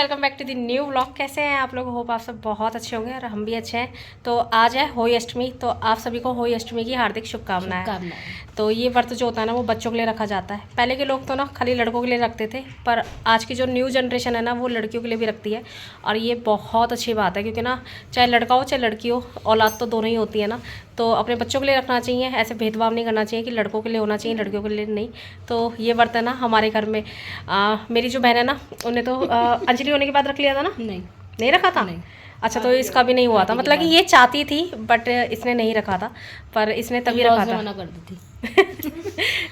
Welcome back to the new vlog. कैसे हैं आप लोग? होप आप सब बहुत अच्छे होंगे और हम भी अच्छे हैं। तो आज है होली अष्टमी, तो आप सभी को होली अष्टमी की हार्दिक शुभकामनाएं। तो ये व्रत जो होता है ना, वो बच्चों के लिए रखा जाता है। पहले के लोग तो ना खाली लड़कों के लिए रखते थे, पर आज की जो न्यू जनरेशन है ना, वो लड़कियों के लिए भी रखती है। और ये बहुत अच्छी बात है, क्योंकि ना चाहे लड़का हो चाहे लड़की हो, औलाद तो दोनों ही होती है ना। तो अपने बच्चों के लिए रखना चाहिए, ऐसे भेदभाव नहीं करना चाहिए कि लड़कों के लिए होना चाहिए लड़कियों के लिए नहीं। तो ये व्रत है ना हमारे घर में, मेरी जो बहन है ना, उन्हें तो अंजलि होने के बाद रख लिया था ना। नहीं रखा था। नहीं। अच्छा, तो इसका भी नहीं हुआ था, मतलब कि ये चाहती थी बट इसने नहीं रखा था, पर इसने तभी रखा था। मना कर दी थी।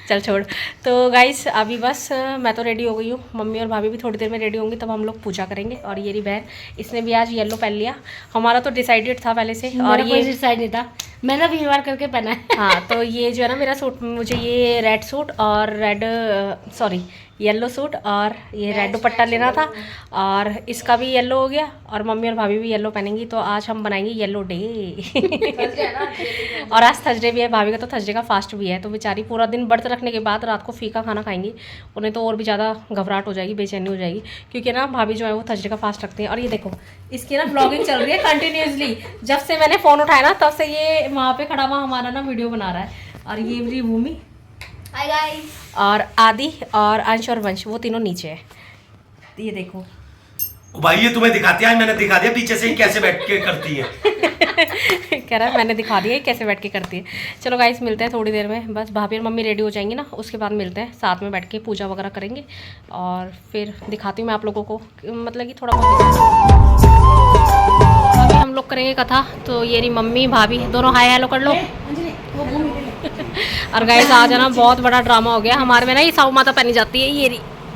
चल छोड़। तो गाइस अभी बस मैं तो रेडी हो गई हूँ, मम्मी और भाभी भी थोड़ी देर में रेडी होंगी, तब हम लोग पूजा करेंगे। और ये रही बहन, इसने भी आज येलो पहन लिया। हमारा तो डिसाइडेड था पहले से, और ये डिसाइड नहीं था, मैंने भी बार करके पहना है। हाँ, तो ये जो है ना मेरा सूट, मुझे ये रेड सूट और येलो सूट और ये रेड दुपट्टा लेना था, और इसका भी येलो हो गया, और मम्मी और भाभी भी येलो पहनेंगी। तो आज हम बनाएंगे येलो डे। और आज थर्सडे भी है, भाभी का तो थर्सडे का फास्ट भी है। तो बेचारी पूरा दिन व्रत रखने के बाद रात को फीका खाना खाएंगी, उन्हें तो और भी ज़्यादा घबराहट हो जाएगी, बेचैनी हो जाएगी, क्योंकि ना भाभी जो है वो थर्सडे का फास्ट रखती हैं। और ये देखो, इसकी ना ब्लॉगिंग चल रही है कंटिन्यूसली। जब से मैंने फ़ोन उठाया ना, तब से ये वहाँ पे खड़ा हुआ हमारा ना वीडियो बना रहा है। और ये मेरी भूमि, हाय गाइस, और आदि और अंश और वंश, वो तीनों नीचे है। ये देखो भाई, ये तुम्हें दिखाती है, मैंने दिखा दिया पीछे से ही कैसे बैठ के करती है। कह रहा है मैंने दिखा दिया कैसे बैठ के करती है। चलो गाइस, मिलते हैं थोड़ी देर में, बस भाभी और मम्मी रेडी हो जाएंगी ना, उसके बाद मिलते हैं, साथ में बैठ के पूजा वगैरह करेंगे। और फिर दिखाती हूँ मैं आप लोगों को, मतलब कि थोड़ा बहुत अभी हम लोग करेंगे कथा। तो ये रही मम्मी भाभी दोनों, हाय हेलो कर लो। और गाइस आज है ना बहुत बड़ा ड्रामा हो गया हमारे में ना, ये साऊ माता पहनी जाती है,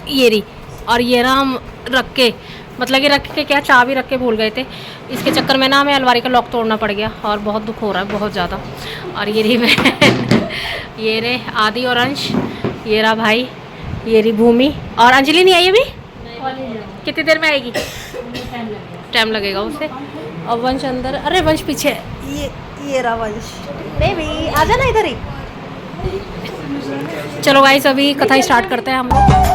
ये रही। और ये ना हम रख के, मतलब कि रख के क्या, चाबी रख के भूल गए थे, इसके चक्कर में ना हमें अलमारी का लॉक तोड़ना पड़ गया, और बहुत दुख हो रहा है, बहुत ज़्यादा। और ये रही बहन, ये रे आदि और अंश, ये रहा भाई, ये रही भूमि। और अंजलि नहीं आई अभी? कितनी देर में आएगी? टाइम लगेगा उसे। और वंश अंदर, अरे वंश पीछे, ये रहा वंश, बेबी आ जाना इधर ही। चलो गाइस, अभी कथा स्टार्ट करते हैं हम लोग।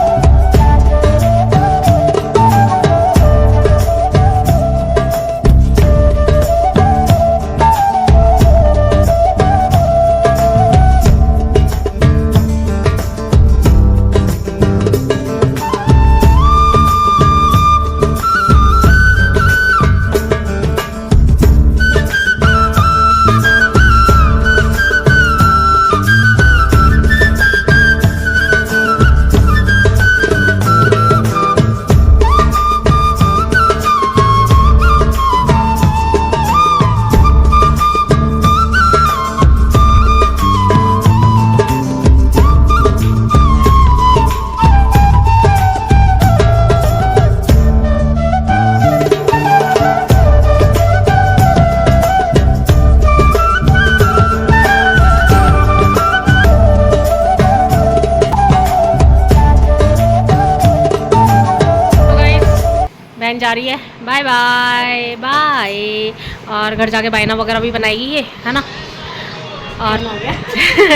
जा रही है, बाय बाय बाय। और घर जाके बायना वगैरह भी बनाएगी ये, है ना। और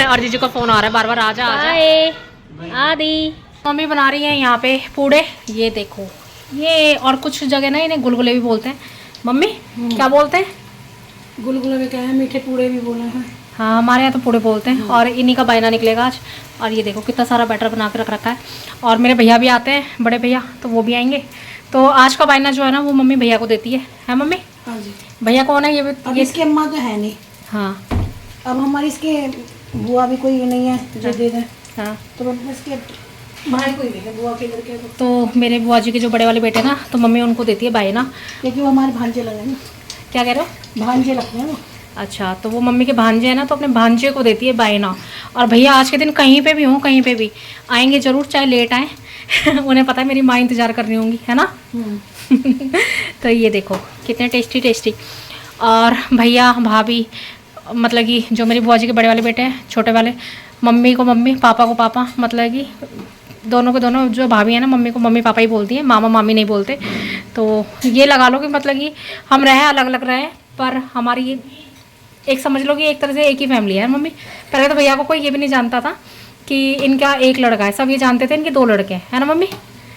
और जीजू का फोन आ रहा है बार बार, आजा आजा। आदि मम्मी बना रही है यहाँ पे पूड़े, ये देखो ये। और कुछ जगह ना इन्हें गुलगुले भी बोलते हैं। मम्मी क्या बोलते हैं? गुलगुले में क्या है, मीठे पूड़े भी बोले हैं। हाँ, हमारे यहाँ तो पूड़े बोलते हैं। और इन्हीं का बायना निकलेगा आज। और ये देखो कितना सारा बैटर बना के रख रखा है। और मेरे भैया भी आते हैं, बड़े भैया, तो वो भी आएंगे। तो आज का बायना जो है ना, वो मम्मी भैया को देती है मम्मी? हाँ जी। भैया कौन है ये? अब इसकी अम्मा तो है नहीं। हाँ, अब हमारी इसके बुआ भी कोई नहीं है जो दे दें। हाँ, तो इसके भाई कोई नहीं है, बुआ के लड़के को। तो मेरे बुआ जी के जो बड़े वाले बेटे ना, तो मम्मी उनको देती है बायना, क्योंकि वो हमारे भांजे लगे ना। क्या कह रहे हो? भांजे लगते हैं वो। अच्छा, तो वो मम्मी के भांजे हैं ना, तो अपने भांजे को देती है बायना। और भैया आज के दिन कहीं पे भी हों, कहीं पे भी आएंगे ज़रूर, चाहे लेट आए। उन्हें पता है मेरी माँ इंतज़ार कर रही होंगी, है ना। तो ये देखो कितने टेस्टी टेस्टी। और भैया भाभी, मतलब कि जो मेरी बुआ जी के बड़े वाले बेटे हैं, छोटे वाले, मम्मी को मम्मी, पापा को पापा, मतलब कि दोनों को दोनों, जो भाभी है ना, मम्मी को मम्मी पापा ही बोलती हैं, मामा मामी नहीं बोलते। तो ये लगा लो कि मतलब कि हम रहे अलग अलग रहे, पर हमारी एक समझ लो कि एक तरह से एक ही फैमिली है मम्मी। पहले तो भैया को कोई ये भी नहीं जानता था कि इनका एक लड़का है, सब ये जानते थे इनके 2 लड़के हैं, है ना मम्मी।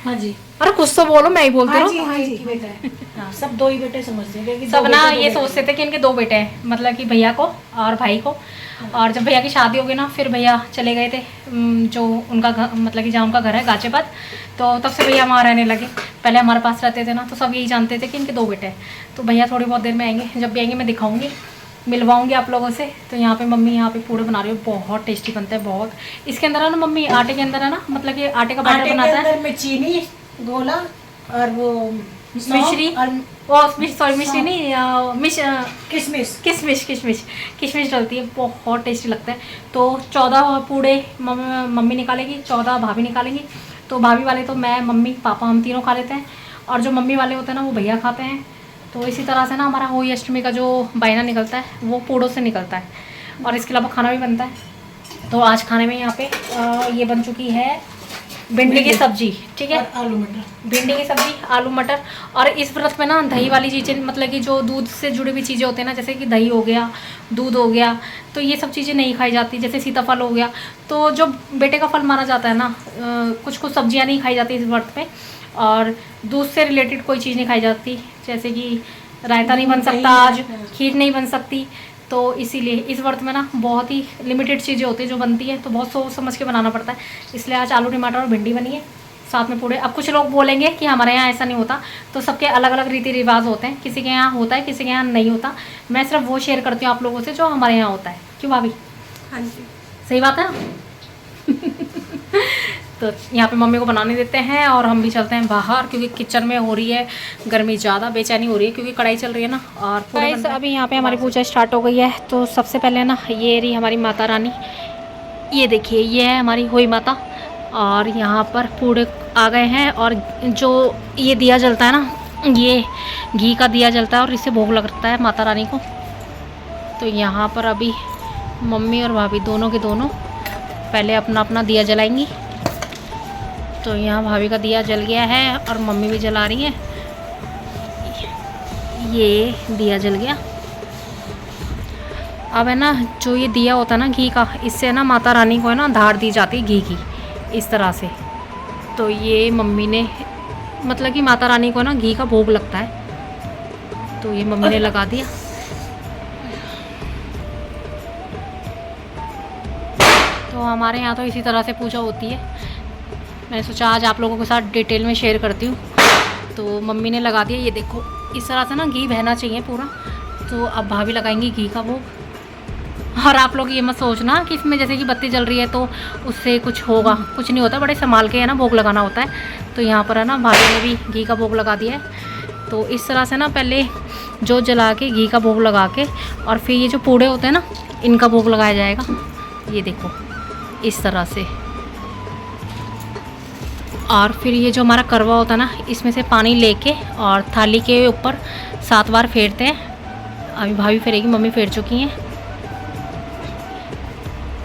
हाँ जी। अरे कुछ तो बोलो, मैं ही बोलती हाँ रहूं। जी, हाँ जी, बेटा है। हाँ, सब 2 ही बेटे समझते हैं क्योंकि सब 2 ना बेटे, 2 ये बेटे। सोचते थे कि इनके 2 बेटे हैं, मतलब कि भैया को और भाई को। और जब भैया की शादी हो गई ना, फिर भैया चले गए थे जो उनका घर, मतलब कि जहाँ उनका घर है गाजियाबाद, तो तब से भैया वहाँ रहने लगे। पहले हमारे पास रहते थे ना, तो सब यही जानते थे कि इनके 2 बेटे हैं। तो भैया थोड़ी बहुत देर में आएंगे, जब भी आएंगे मैं दिखाऊंगी, मिलवाऊंगी आप लोगों से। तो यहाँ पे मम्मी यहाँ पे पूड़े बना रही हो, बहुत टेस्टी बनते हैं बहुत। इसके अंदर है ना मम्मी, आटे के अंदर है ना, मतलब कि आटे का बैटर आटे के बनाता है, अंदर में चीनी घोला और वो मिश्री और सॉरी मिश्री नहीं, किशमिश। किशमिश डलती है, बहुत टेस्टी लगता है। तो 14 पूड़े मम्मी निकालेगी, 14 भाभी निकालेंगी। तो भाभी वाले तो मैं, मम्मी, पापा, हम तीनों खा लेते हैं, और जो मम्मी वाले होते हैं ना वो भैया खाते हैं। तो इसी तरह से ना हमारा होली अष्टमी का जो बायना निकलता है वो पूड़ों से निकलता है, और इसके अलावा खाना भी बनता है। तो आज खाने में यहाँ पे ये बन चुकी है भिंडी की सब्जी, ठीक है, आलू मटर, भिंडी की सब्जी, आलू मटर। और इस व्रत में ना दही वाली चीज़ें, मतलब कि जो दूध से जुड़ी हुई चीज़ें होती हैं ना, जैसे कि दही हो गया, दूध हो गया, तो ये सब चीज़ें नहीं खाई जाती। जैसे सीताफल हो गया, तो जो बेटे का फल माना जाता है ना, कुछ कुछ सब्जियां नहीं खाई जाती इस व्रत में, और दूध से रिलेटेड कोई चीज़ नहीं खाई जाती, जैसे कि रायता नहीं बन सकता आज, खीर नहीं बन सकती। तो इसीलिए इस व्रत में ना बहुत ही लिमिटेड चीज़ें होती हैं जो बनती हैं, तो बहुत सोच समझ के बनाना पड़ता है। इसलिए आज आलू टमाटर और भिंडी बनी है, साथ में पूड़े। अब कुछ लोग बोलेंगे कि हमारे यहाँ ऐसा नहीं होता, तो सबके अलग अलग रीति रिवाज होते हैं, किसी के यहाँ होता है, किसी के यहाँ नहीं होता। मैं सिर्फ वो शेयर करती हूँ आप लोगों से जो हमारे यहाँ होता है। क्यों भाभी? हाँ जी, सही बात है ना? तो यहाँ पे मम्मी को बनाने देते हैं, और हम भी चलते हैं बाहर, क्योंकि किचन में हो रही है गर्मी ज़्यादा, बेचैनी हो रही है क्योंकि कढ़ाई चल रही है ना। और पूरे अभी यहाँ पे हमारी पूजा स्टार्ट हो गई है। तो सबसे पहले ना ये रही हमारी माता रानी, ये देखिए, ये है हमारी होई माता। और यहाँ पर पूरे आ गए हैं, और जो ये दिया जलता है ना, ये घी का दिया जलता है, और इससे भोग लगता है माता रानी को। तो यहाँ पर अभी मम्मी और भाभी दोनों के दोनों पहले अपना अपना दिया जलाएंगी। तो यहाँ भाभी का दिया जल गया है, और मम्मी भी जला रही है। ये दिया जल गया। अब है ना, जो ये दिया होता है ना घी का, इससे ना माता रानी को है ना धार दी जाती है घी की, इस तरह से। तो ये मम्मी ने, मतलब कि माता रानी को ना घी का भोग लगता है, तो ये मम्मी ने लगा दिया। तो हमारे यहाँ तो इसी तरह से पूजा होती है। मैंने सोचा आज आप लोगों के साथ डिटेल में शेयर करती हूँ। तो मम्मी ने लगा दिया, ये देखो, इस तरह से ना घी बहना चाहिए पूरा। तो अब भाभी लगाएंगी घी का भोग। और आप लोग ये मत सोचना कि इसमें जैसे कि बत्ती जल रही है तो उससे कुछ होगा, कुछ नहीं होता, बड़े संभाल के है ना भोग लगाना होता है। तो यहाँ पर है ना भाभी ने भी घी का भोग लगा दिया है। तो इस तरह से ना पहले जो जला के घी का भोग लगा के, और फिर ये जो पूड़े होते हैं ना, इनका भोग लगाया जाएगा। ये देखो, इस तरह से। और फिर ये जो हमारा करवा होता है ना, इसमें से पानी लेके और थाली के ऊपर 7 बार फेरते हैं। अभी भाभी फेरेगी, मम्मी फेर चुकी हैं।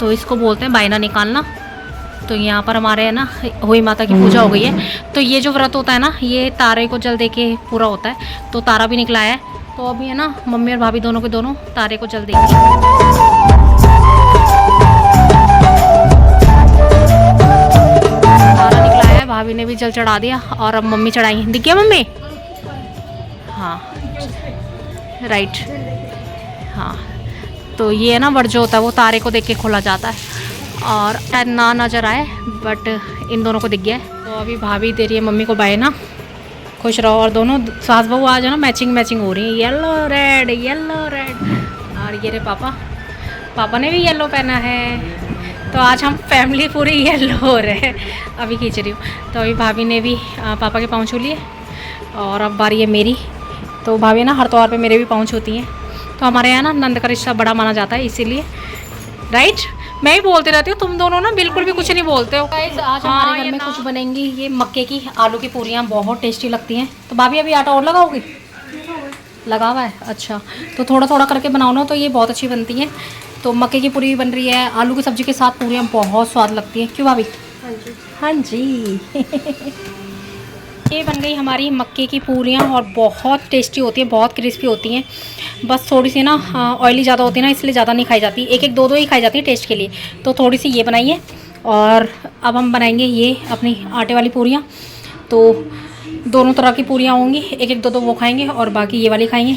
तो इसको बोलते हैं बायना निकालना। तो यहाँ पर हमारे है ना होई माता की पूजा हो गई है। तो ये जो व्रत होता है ना, ये तारे को जल दे के पूरा होता है। तो तारा भी निकला है। तो अभी है ना मम्मी और भाभी दोनों के दोनों तारे को जल देंगे। भाभी ने भी जल चढ़ा दिया, और अब मम्मी चढ़ाई। दिख गया मम्मी? हाँ, राइट, हाँ। तो ये है ना व्रत जो होता है वो तारे को देख के खोला जाता है, और शायद ना नजर आए, बट इन दोनों को दिख गया है। तो अभी भाभी दे रही है मम्मी को बायना। खुश रहो। और दोनों सास बहू आज है ना मैचिंग हो रही है, येलो रेड, येलो रेड। और ये रे पापा ने भी येलो पहना है। तो आज हम फैमिली पूरी येलो हो रहे हैं। अभी खींच रही हूँ। तो अभी भाभी ने भी पापा के पाँव छू लिए, और अब बारी है मेरी। तो भाभी ना हर त्योहार पे मेरे भी पाँव छूती हैं। तो हमारे यहाँ ना नंद का रिश्ता बड़ा माना जाता है, इसीलिए, राइट। मैं ही बोलती रहती हूँ, तुम दोनों ना बिल्कुल भी कुछ नहीं बोलते हो। आज हमारे घर में कुछ बनेंगी ये मक्के की आलू की पूरियाँ, बहुत टेस्टी लगती हैं। तो भाभी अभी आटा और लगाओगी? लगा हुआ है, अच्छा। तो थोड़ा थोड़ा करके बनाओ ना, तो ये बहुत अच्छी बनती हैं। तो मक्के की पूरी भी बन रही है, आलू की सब्ज़ी के साथ पूरियाँ बहुत स्वाद लगती हैं। क्यों भाभी? हाँ जी। ये बन गई हमारी मक्के की पूरियाँ, और बहुत टेस्टी होती हैं, बहुत क्रिस्पी होती हैं। बस थोड़ी सी ना ऑयली ज़्यादा होती है ना, इसलिए ज़्यादा नहीं खाई जाती, एक एक दो ही खाई जाती है टेस्ट के लिए। तो थोड़ी सी ये बनाई है, और अब हम बनाएंगे ये अपनी आटे वाली पूरियाँ। तो दोनों तरह की पूरियाँ होंगी, एक एक दो दो वो खाएंगे और बाकी ये वाली खाएंगे।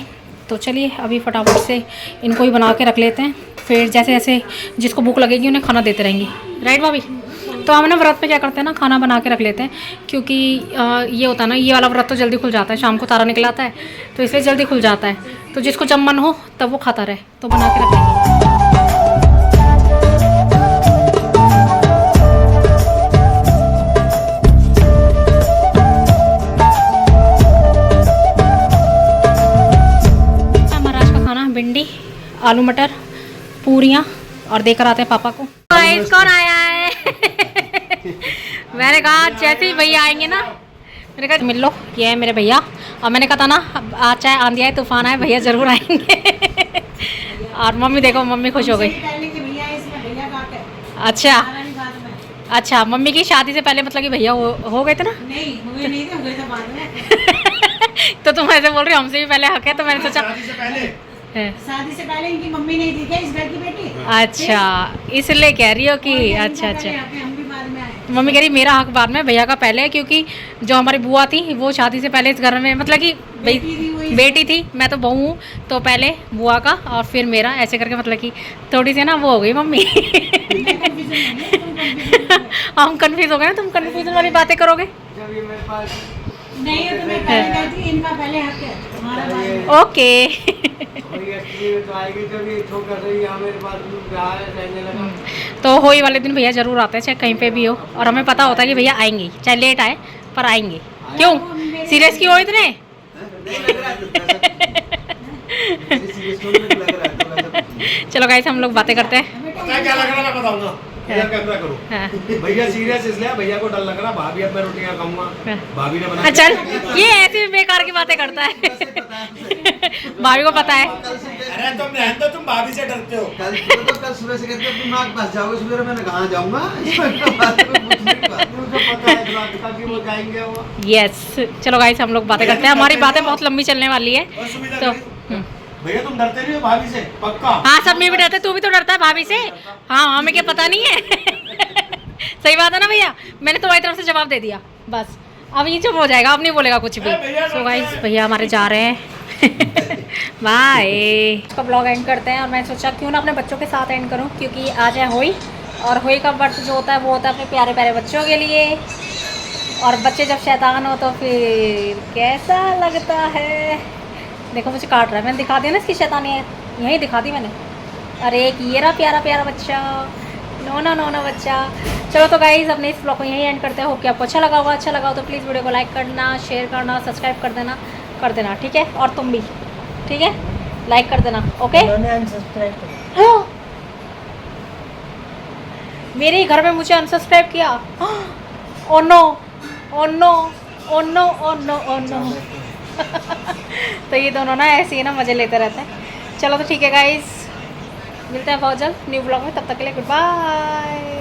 तो चलिए अभी फटाफट से इनको ही बना के रख लेते हैं, फिर जैसे जैसे जिसको भूख लगेगी उन्हें खाना देते रहेंगे। राइट भाभी? तो हम ना व्रत में क्या करते हैं ना, खाना बना के रख लेते हैं, क्योंकि ये होता है ना, ये वाला व्रत तो जल्दी खुल जाता है, शाम को तारा निकल आता है तो इसलिए जल्दी खुल जाता है। तो जिसको जब मन हो तब वो खाता रहे, तो बना के रख लेंगे। भिंडी, आलू मटर, पूरियाँ और देकर आते हैं पापा को। कौन आया है? मैंने कहा जैसे ही भैया आएंगे ना, मैंने कहा मिल लो, ये है मेरे भैया। और मैंने कहा था ना, आज चाहे आंधी आए तूफान आए भैया ज़रूर आएंगे। और मम्मी देखो, मम्मी खुश हो गई। अच्छा अच्छा, मम्मी की शादी से पहले मतलब कि भैया हो गए थे ना? नहीं, हुए नहीं थे, हुए थे बाद में। तो तुम ऐसे बोल रहे हो हमसे भी पहले हक है, तो मैंने सोचा शादी से पहले इनकी मम्मी नहीं थी क्या इस घर की बेटी? अच्छा, इसलिए कह रही हो कि अच्छा अच्छा। हम भी बाद में आए। मम्मी कह रही मेरा हक बाद में, भैया का पहले है, क्योंकि जो हमारी बुआ थी वो शादी से पहले इस घर में मतलब कि बेटी थी, मैं तो बहू हूँ, तो पहले बुआ का और फिर मेरा, ऐसे करके मतलब कि थोड़ी सी ना वो हो गई मम्मी। हम कंफ्यूज हो गए ना, तुम कंफ्यूजन वाली बातें करोगे। नहीं तो मैं पहले कहती, इनका पहले हक है, हमारा बाद में। ओके। तो होली वाले दिन भैया जरूर आते हैं, चाहे कहीं पे भी हो, और हमें पता होता है कि भैया आएंगे, चाहे लेट आए पर आएंगे। क्यों सीरियस क्यों हो इतने? चलो गाइस हम लोग बातें करते हैं। क्या लग रहा मैं बताऊंगा, कैमरा करो। हाँ। भैया सीरियस इसलिए, भैया को डर लग रहा, भाभी अब मैं रोटियां खाऊंगा, भाभी ने बना। चल ये ऐसी बेकार की बातें करता है। भाभी को पता है। अरे तुम रहने दो, तुम भाभी से डरते हो। कल सुबह से कहते हो तुम नाक बस जाओगे, सुबह मैंने कहाँ जाऊंगा। वो जाएंगे वो। यस, चलो गाइस हम लोग बातें करते हैं, हमारी बातें बहुत लंबी चलने वाली है। तो भैया तुम डरते नहीं हो भाभी से? पक्का? हाँ, सब में भी डरते, तू भी तो डरता है भाभी से। हाँ, हमें क्या पता नहीं है। सही बात है ना भैया, मैंने तुम्हारी तरफ से जवाब दे दिया, बस अब ये चुप हो जाएगा, अब नहीं बोलेगा कुछ भी। सो गाइस भैया हमारे जा रहे हैं। बाय। इसका ब्लॉग एंड करते हैं, और मैं सोचा क्यों ना अपने बच्चों के साथ एंड करूं, क्योंकि आज है होली, और होली का व्रत जो होता है वो होता है अपने प्यारे प्यारे बच्चों के लिए। और बच्चे जब शैतान हो तो फिर कैसा लगता है। देखो मुझे काट रहा है, मैंने दिखा दिया ना इसकी शैतानी है, यहीं दिखा दी मैंने। अरे एक ये रहा प्यारा प्यारा बच्चा, नोना बच्चा। चलो तो गाइज़ अपने इस ब्लॉग को यहीं एंड करते हैं। होप कि आपको अच्छा लगा होगा, अच्छा लगा हो तो प्लीज़ वीडियो को लाइक करना, शेयर करना, सब्सक्राइब कर देना, ठीक है? और तुम भी, ठीक है, लाइक कर देना। ओके, मेरे ही घर में मुझे अनसब्सक्राइब किया। Oh no, oh no, oh no, oh no, oh no. तो ये दोनों ना ऐसे ही ना मज़े लेते रहते हैं। चलो तो ठीक है गाइस, मिलते हैं बहुत जल्द न्यू ब्लॉग में, तब तक के लिए गुड बाय।